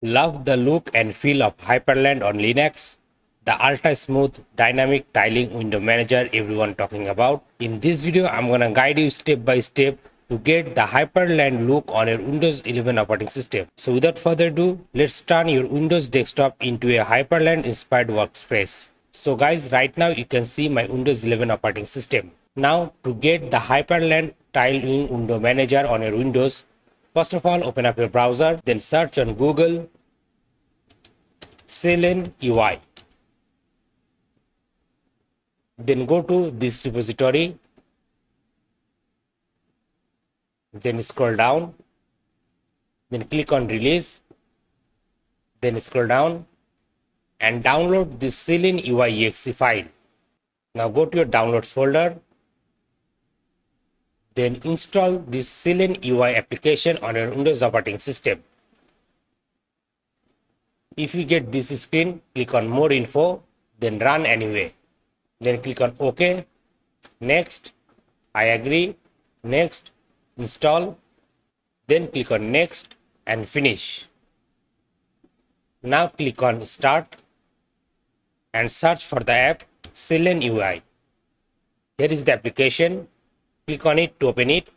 Love the look and feel of Hyprland on Linux, the ultra smooth dynamic tiling window manager everyone talking about. In this video, I'm gonna guide you step by step to get the Hyprland look on your Windows 11 operating system. So without further ado, let's turn your Windows desktop into a Hyprland inspired workspace. So guys, right now you can see my Windows 11 operating system. Now to get the Hyprland tiling window manager on your Windows, first of all, open up your browser, then search on Google Seelen UI. Then go to this repository, then scroll down, then click on release, then scroll down and download this Seelen UI exe file. Now go to your downloads folder, then install this Seelen UI application on your Windows operating system. If you get this screen, click on more info, then run anyway. Then click on OK, next, I agree, next, install, then click on next and finish. Now click on start and search for the app Seelen UI. Here is the application. Click on it to open it.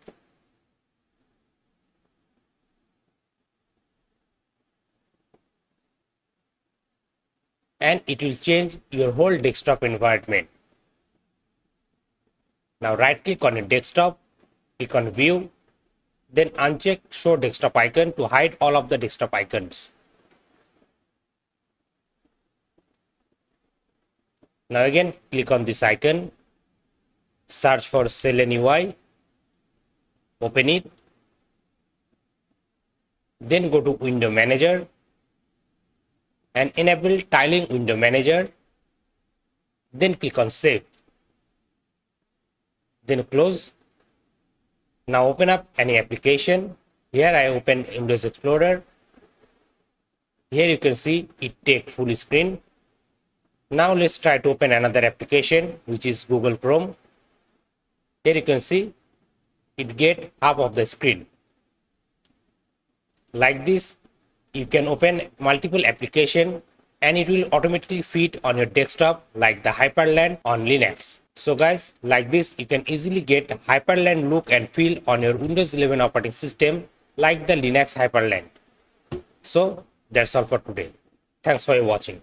And it will change your whole desktop environment. Now right click on your desktop, click on view, then uncheck show desktop icon to hide all of the desktop icons. Now again click on this icon, search for Seelen UI, open it, then go to window manager and enable tiling window manager, then click on save, then close. Now open up any application. Here I open Windows Explorer. Here you can see it take full screen. Now let's try to open another application, which is Google Chrome. Here you can see it get half of the screen. Like this, you can open multiple applications and it will automatically fit on your desktop like the Hyprland on Linux. So guys, like this you can easily get Hyprland look and feel on your Windows 11 operating system like the Linux Hyprland. So that's all for today. Thanks for watching.